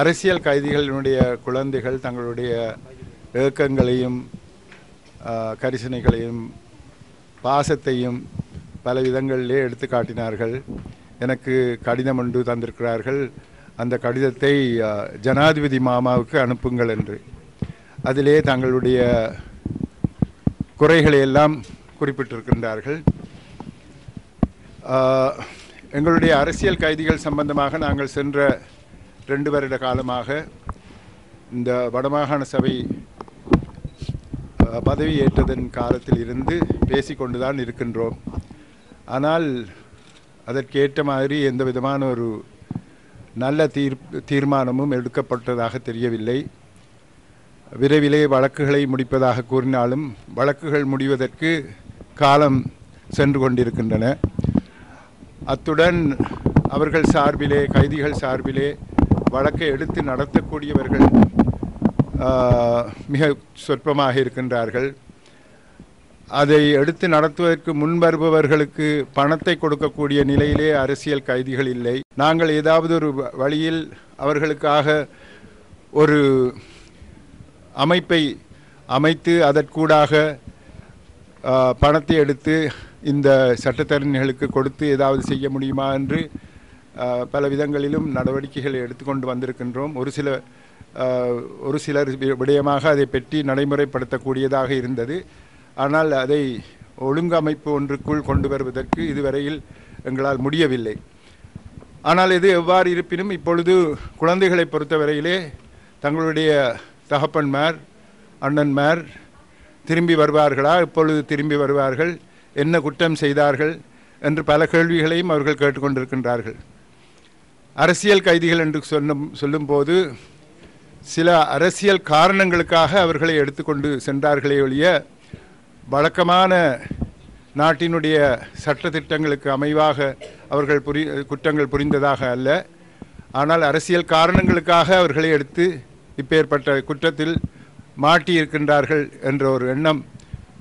அரசியல் கைதிகளினுடைய குழந்தைகள் தங்களுடைய ஏக்கங்களையும் கரிசனைகளையும் பாசத்தையும் பல விதங்களிலே எடுத்து காட்டினார்கள். எனக்கு கடிதம் ஒன்று தந்திருக்கிறார்கள். அந்த கடிதத்தை ஜனாதிபதி மாமாவுக்கு அனுப்புங்கள் என்று. அதிலே தங்களுடைய குறைகளை எல்லாம் குறிப்பிட்டிருக்கின்றார்கள். எங்களுடைய அரசியல் கைதிகள் சம்பந்தமாக நாங்கள் சென்ற 2 வருட காலமாக இந்த வடமாகாண சபை பதவி ஏற்றதன் காலத்தில் இருந்து பேசிக்கொண்டுதான் இருக்கின்றோம். ஆனால் அதற்கேற்ற மாதிரி எந்த விதமான ஒரு நல்ல தீர்மானமும் எடுக்கப்பட்டதாக தெரியவில்லை. விரைவிலே வழக்குகளை முடிப்பதாக கூறினாலும் வழக்குகள் முடிவதற்கு காலம் சென்று கொண்டிருக்கின்றன. அத்துடன் அவர்கள் சார்பிலே, கைதிகள் சார்பிலே வழக்கை எடுத்து நடத்தக்கூடியவர்கள் மிக சொற்பமாக இருக்கின்றார்கள். அதை எடுத்து நடத்துவதற்கு முன்வருபவர்களுக்கு பணத்தை கொடுக்கக்கூடிய நிலையிலே அரசியல் கைதிகள் இல்லை. நாங்கள் ஏதாவது ஒரு வழியில் அவர்களுக்காக ஒரு அமைப்பை அமைத்து அதற்கூடாக பணத்தை எடுத்து இந்த சட்டத்தரணிகளுக்கு கொடுத்து ஏதாவது செய்ய முடியுமா என்று பல விதங்களிலும் நடவடிக்கைகளை எடுத்துக்கொண்டு வந்திருக்கின்றோம். ஒரு சிலர் விடயமாக அதை பற்றி நடைமுறைப்படுத்தக்கூடியதாக இருந்தது. ஆனால் அதை ஒழுங்கமைப்பு ஒன்றுக்குள் கொண்டு வருவதற்கு இதுவரையில் எங்களால் முடியவில்லை. ஆனால் இது எவ்வாறு இருப்பினும் இப்பொழுது குழந்தைகளை பொறுத்தவரையிலே தங்களுடைய தகப்பன்மார், அண்ணன்மார் திரும்பி வருவார்களா, இப்பொழுது திரும்பி வருவார்கள், என்ன குற்றம் செய்தார்கள் என்று பல கேள்விகளையும் அவர்கள் கேட்டுக்கொண்டிருக்கின்றார்கள். அரசியல் கைதிகள் என்று சொல்லும்போது சில அரசியல் காரணங்களுக்காக அவர்களை எடுத்துக்கொண்டு சென்றார்களே ஒழிய வழக்கமான நாட்டினுடைய சட்ட திட்டங்களுக்கு அமைவாக அவர்கள் குற்றங்கள் புரிந்ததாக அல்ல. ஆனால் அரசியல் காரணங்களுக்காக அவர்களை எடுத்து இப்பேற்பட்ட குற்றத்தில் மாட்டியிருக்கின்றார்கள் என்ற ஒரு எண்ணம்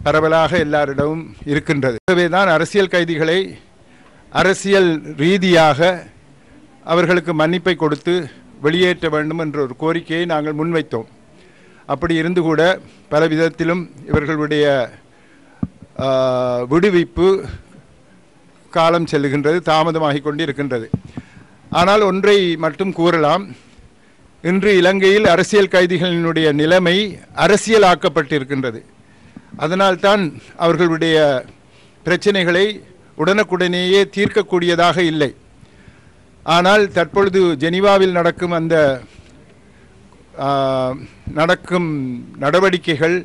பரவலாக எல்லாரிடமும் இருக்கின்றது. ஆகவே தான் அரசியல் கைதிகளை அரசியல் ரீதியாக அவர்களுக்கு மன்னிப்பை கொடுத்து வெளியேற்ற வேண்டும் என்ற ஒரு கோரிக்கையை நாங்கள் முன்வைத்தோம். அப்படி இருந்து கூட பல விதத்திலும் இவர்களுடைய விடுவிப்பு காலம் செல்லுகின்றது, தாமதமாகிக் கொண்டு இருக்கின்றது. ஆனால் ஒன்றை மட்டும் கூறலாம். இன்று இலங்கையில் அரசியல் கைதிகளினுடைய நிலைமை அரசியலாக்கப்பட்டிருக்கின்றது. அதனால்தான் அவர்களுடைய பிரச்சனைகளை உடனுக்குடனேயே தீர்க்கக்கூடியதாக இல்லை. ஆனால் தற்பொழுது ஜெனீவாவில் நடக்கும் நடவடிக்கைகள்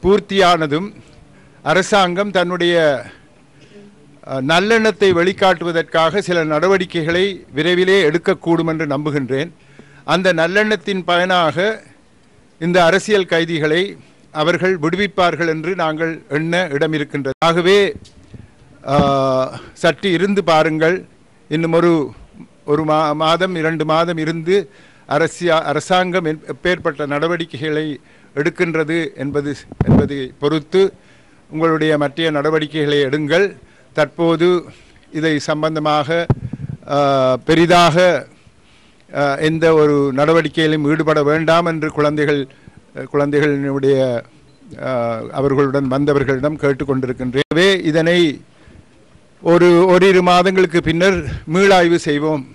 பூர்த்தியானதும் அரசாங்கம் தன்னுடைய நல்லெண்ணத்தை வெளிக்காட்டுவதற்காக சில நடவடிக்கைகளை விரைவிலே எடுக்கக்கூடும் என்று நம்புகின்றேன். அந்த நல்லெண்ணத்தின் பயனாக இந்த அரசியல் கைதிகளை அவர்கள் விடுவிப்பார்கள் என்று நாங்கள் எண்ண இடம் இருக்கின்றது. ஆகவே சற்று இருந்து பாருங்கள். இன்னும் ஒரு மாதம் 2 மாதம் இருந்து அரசாங்கம் எப்பேற்பட்ட நடவடிக்கைகளை எடுக்கின்றது என்பதை பொறுத்து உங்களுடைய மற்ற நடவடிக்கைகளை எடுங்கள். தற்போது இதை சம்பந்தமாக பெரிதாக எந்த ஒரு நடவடிக்கையிலும் ஈடுபட வேண்டாம் என்று குழந்தைகளினுடைய அவர்களுடன் வந்தவர்களிடம் கேட்டுக்கொண்டிருக்கின்றேன். இதனை ஓரிரு மாதங்களுக்கு பின்னர் மீளாய்வு செய்வோம்.